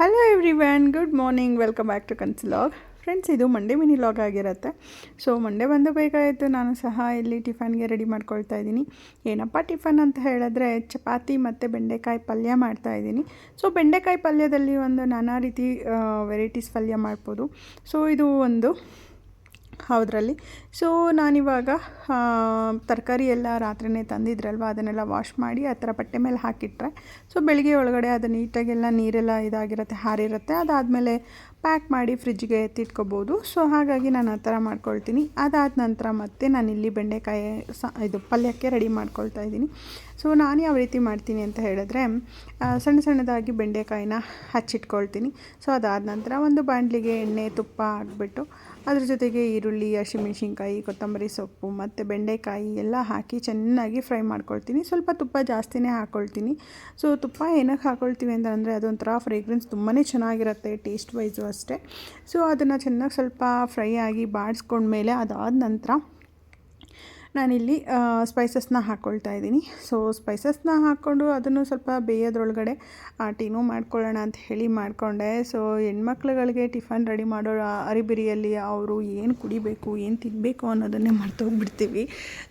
Hello everyone, good morning, welcome back to Kanslog. Friends, ಇದು Monday mini log ಆಗಿರುತ್ತೆ. So Monday ಬಂದು ಬೇಕಾಯಿತು, ನಾನು ಸಹ ಇಲ್ಲಿ ಟಿಫನ್ಗೆ ರೆಡಿ ಮಾಡ್ಕೊಳ್ತಾ ಇದ್ದೀನಿ. ಏನಪ್ಪ ಟಿಫನ್ ಅಂತ ಹೇಳಿದ್ರೆ ಚಪಾತಿ ಮತ್ತು ಬೆಂಡೆಕಾಯಿ ಪಲ್ಯ ಮಾಡ್ತಾಯಿದ್ದೀನಿ. ಸೊ ಬೆಂಡೆಕಾಯಿ ಪಲ್ಯದಲ್ಲಿ ಒಂದು ನಾನಾ ರೀತಿ ವೆರೈಟೀಸ್ ಪಲ್ಯ ಮಾಡ್ಬೋದು. ಸೊ ಇದು ಒಂದು ಹೌದ್ರಲ್ಲಿ. ಸೊ ನಾನಿವಾಗ ತರಕಾರಿ ಎಲ್ಲ ರಾತ್ರಿನೇ ತಂದಿದ್ರಲ್ವ, ಅದನ್ನೆಲ್ಲ ವಾಶ್ ಮಾಡಿ ಆ ಥರ ಬಟ್ಟೆ ಮೇಲೆ ಹಾಕಿಟ್ರೆ ಸೊ ಬೆಳಿಗ್ಗೆ ಒಳಗಡೆ ಅದು ನೀಟಾಗೆಲ್ಲ ನೀರೆಲ್ಲ ಇದಾಗಿರುತ್ತೆ, ಹಾರಿರುತ್ತೆ. ಅದಾದಮೇಲೆ ಪ್ಯಾಕ್ ಮಾಡಿ ಫ್ರಿಜ್ಗೆ ಎತ್ತಿಟ್ಕೋಬೋದು. ಸೊ ಹಾಗಾಗಿ ನಾನು ಆ ಥರ ಮಾಡ್ಕೊಳ್ತೀನಿ. ಅದಾದ ನಂತರ ಮತ್ತೆ ನಾನಿಲ್ಲಿ ಬೆಂಡೆಕಾಯಿ ಇದು ಪಲ್ಯಕ್ಕೆ ರೆಡಿ ಮಾಡ್ಕೊಳ್ತಾ ಇದ್ದೀನಿ. ಸೊ ನಾನು ಯಾವ ರೀತಿ ಮಾಡ್ತೀನಿ ಅಂತ ಹೇಳಿದ್ರೆ, ಸಣ್ಣ ಸಣ್ಣದಾಗಿ ಬೆಂಡೆಕಾಯಿನ ಹಚ್ಚಿಟ್ಕೊಳ್ತೀನಿ. ಸೊ ಅದಾದ ನಂತರ ಒಂದು ಬಾಣಲಿಗೆ ಎಣ್ಣೆ ತುಪ್ಪ ಹಾಕ್ಬಿಟ್ಟು ಅದ್ರ ಜೊತೆಗೆ ಈರುಳ್ಳಿ, ಹಸಿಮೆಣ್ಸಿನ್ಕಾಯಿ, ಕೊತ್ತಂಬರಿ ಸೊಪ್ಪು ಮತ್ತು ಬೆಂಡೆಕಾಯಿ ಎಲ್ಲ ಹಾಕಿ ಚೆನ್ನಾಗಿ ಫ್ರೈ ಮಾಡ್ಕೊಳ್ತೀನಿ. ಸ್ವಲ್ಪ ತುಪ್ಪ ಜಾಸ್ತಿನೇ ಹಾಕ್ಕೊಳ್ತೀನಿ. ಸೊ ತುಪ್ಪ ಏನಕ್ಕೆ ಹಾಕ್ಕೊಳ್ತೀವಿ ಅಂತಂದರೆ ಅದೊಂಥರ ಫ್ರೇಗ್ರೆನ್ಸ್ ತುಂಬಾ ಚೆನ್ನಾಗಿರುತ್ತೆ, ಟೇಸ್ಟ್ ವೈಸು ಅಷ್ಟೇ. ಸೊ ಅದನ್ನು ಚೆನ್ನಾಗಿ ಸ್ವಲ್ಪ ಫ್ರೈ ಆಗಿ ಬಾಡಿಸ್ಕೊಂಡ್ಮೇಲೆ ಅದಾದ ನಂತರ ನಾನಿಲ್ಲಿ ಸ್ಪೈಸಸ್ನ ಹಾಕ್ಕೊಳ್ತಾ ಇದ್ದೀನಿ. ಸೊ ಸ್ಪೈಸಸ್ನ ಹಾಕ್ಕೊಂಡು ಅದನ್ನು ಸ್ವಲ್ಪ ಬೇಯೋದ್ರೊಳಗಡೆ ಟೀನೂ ಮಾಡ್ಕೊಳ್ಳೋಣ ಅಂತ ಹೇಳಿ ಮಾಡಿಕೊಂಡೆ. ಸೊ ಹೆಣ್ಮಕ್ಳುಗಳಿಗೆ ಟಿಫನ್ ರೆಡಿ ಮಾಡೋ ಅರಿಬಿರಿಯಲ್ಲಿ ಅವರು ಏನು ಕುಡಿಬೇಕು, ಏನು ತಿನ್ನಬೇಕು ಅನ್ನೋದನ್ನೇ ಮರ್ತೋಗ್ಬಿಡ್ತೀವಿ.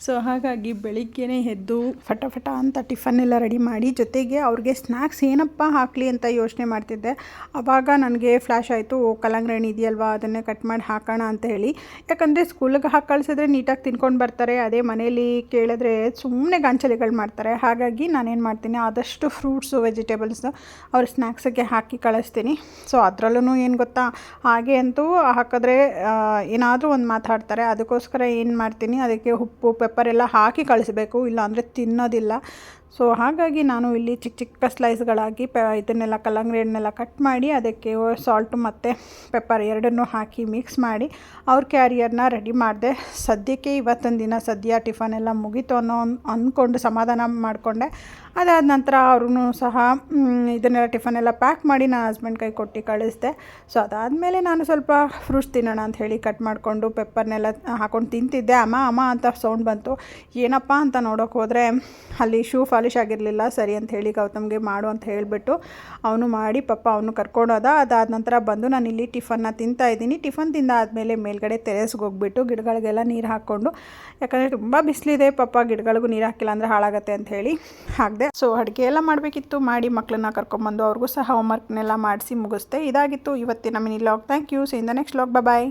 ಸೊ ಹಾಗಾಗಿ ಬೆಳಿಗ್ಗೆನೇ ಎದ್ದು ಫಟ ಅಂತ ಟಿಫನ್ ಎಲ್ಲ ರೆಡಿ ಮಾಡಿ, ಜೊತೆಗೆ ಅವ್ರಿಗೆ ಸ್ನ್ಯಾಕ್ಸ್ ಏನಪ್ಪ ಹಾಕಲಿ ಅಂತ ಯೋಚನೆ ಮಾಡ್ತಿದ್ದೆ. ಆವಾಗ ನನಗೆ ಫ್ಲ್ಯಾಶ್ ಆಯಿತು, ಕಲ್ಲಂಗಡಿ ಹಣ್ಣು ಇದೆಯಲ್ವಾ ಅದನ್ನೇ ಕಟ್ ಮಾಡಿ ಹಾಕೋಣ ಅಂತ ಹೇಳಿ. ಯಾಕಂದರೆ ಸ್ಕೂಲಿಗೆ ಹಾಕಿ ಕಳಿಸಿದ್ರೆ ನೀಟಾಗಿ ತಿನ್ಕೊಂಡು ಬರ್ತಾರೆ, ಅದೇ ಮನೇಲಿ ಕೇಳಿದ್ರೆ ಸುಮ್ಮನೆ ಗಾಂಚಲಿಗಳು ಮಾಡ್ತಾರೆ. ಹಾಗಾಗಿ ನಾನೇನು ಮಾಡ್ತೀನಿ, ಆದಷ್ಟು ಫ್ರೂಟ್ಸು, ವೆಜಿಟೇಬಲ್ಸ್ ಅವ್ರ ಸ್ನ್ಯಾಕ್ಸಿಗೆ ಹಾಕಿ ಕಳಿಸ್ತೀನಿ. ಸೊ ಅದರಲ್ಲೂ ಏನು ಗೊತ್ತಾ, ಹಾಗೆ ಅಂತೂ ಹಾಕಿದ್ರೆ ಏನಾದರೂ ಒಂದು ಮಾತಾಡ್ತಾರೆ. ಅದಕ್ಕೋಸ್ಕರ ಏನು ಮಾಡ್ತೀನಿ, ಅದಕ್ಕೆ ಉಪ್ಪು ಪೆಪ್ಪರ್ ಎಲ್ಲ ಹಾಕಿ ಕಳಿಸ್ಬೇಕು, ಇಲ್ಲಾಂದರೆ ತಿನ್ನೋದಿಲ್ಲ. ಸೊ ಹಾಗಾಗಿ ನಾನು ಇಲ್ಲಿ ಚಿಕ್ಕ ಚಿಕ್ಕ ಸ್ಲೈಸ್ಗಳಾಗಿ ಇದನ್ನೆಲ್ಲ ಕಲ್ಲಂಗಡಿ ಹಣ್ಣನ್ನೆಲ್ಲ ಕಟ್ ಮಾಡಿ ಅದಕ್ಕೆ ಸಾಲ್ಟು ಮತ್ತು ಪೆಪ್ಪರ್ ಎರಡನ್ನೂ ಹಾಕಿ ಮಿಕ್ಸ್ ಮಾಡಿ ಅವ್ರ ಕ್ಯಾರಿಯರ್ನ ರೆಡಿ ಮಾಡಿದೆ. ಸದ್ಯಕ್ಕೆ ಇವತ್ತೊಂದು ದಿನ ಸದ್ಯ ಟಿಫನ್ ಎಲ್ಲ ಮುಗೀತು ಅಂದ್ಕೊಂಡು ಸಮಾಧಾನ ಮಾಡಿಕೊಂಡೆ. ಅದಾದ ನಂತರ ಅವ್ರೂ ಸಹ ಇದನ್ನೆಲ್ಲ ಟಿಫನೆಲ್ಲ ಪ್ಯಾಕ್ ಮಾಡಿ ನಾನು ಹಸ್ಬೆಂಡ್ ಕೈ ಕೊಟ್ಟು ಕಳಿಸ್ದೆ. ಸೊ ಅದಾದಮೇಲೆ ನಾನು ಸ್ವಲ್ಪ ಫ್ರೂಟ್ಸ್ ತಿನ್ನೋಣ ಅಂತ ಹೇಳಿ ಕಟ್ ಮಾಡಿಕೊಂಡು ಪೆಪ್ಪರ್ನೆಲ್ಲ ಹಾಕ್ಕೊಂಡು ತಿಂತಿದ್ದೆ. ಅಮ್ಮ ಅಂತ ಸೌಂಡ್ ಬಂತು. ಏನಪ್ಪ ಅಂತ ನೋಡೋಕೆ ಹೋದರೆ ಅಲ್ಲಿ ಶೂ ಪಾಲಿಶ್ ಆಗಿರಲಿಲ್ಲ. ಸರಿ ಅಂತ ಹೇಳಿ ಗೌತಮ್ಗೆ ಮಾಡು ಅಂತ ಹೇಳಿಬಿಟ್ಟು ಅವನು ಮಾಡಿ ಅವನು ಕರ್ಕೊಂಡೋದ. ಅದಾದ ನಂತರ ಬಂದು ನಾನಿಲ್ಲಿ ಟಿಫನ್ನ ತಿಂತಾಯಿದ್ದೀನಿ. ಟಿಫನ್ ತಿಂದಾದಮೇಲೆ ಮೇಲ್ಗಡೆ ಟೆರೇಸ್ಗೆ ಹೋಗ್ಬಿಟ್ಟು ಗಿಡಗಳಿಗೆಲ್ಲ ನೀರು ಹಾಕ್ಕೊಂಡು, ಯಾಕಂದರೆ ತುಂಬ ಬಿಸಿಲಿದೆ, ಗಿಡಗಳಿಗೂ ನೀರು ಹಾಕಿಲ್ಲ ಅಂದರೆ ಹಾಳಾಗತ್ತೆ ಅಂತ ಹೇಳಿ ಹಾಕಿದೆ. ಸೊ ಅಡುಗೆ ಎಲ್ಲ ಮಾಡಬೇಕಿತ್ತು, ಮಾಡಿ ಮಕ್ಕಳನ್ನ ಕರ್ಕೊಂಬಂದು ಅವ್ರಿಗೂ ಸಹ ಹೋಮ್ವರ್ಕ್ನೆಲ್ಲ ಮಾಡಿಸಿ ಮುಗಿಸ್ದೆ. ಇದಾಗಿತ್ತು ಇವತ್ತಿನ mini log. Thank you. See in the next log. Bye.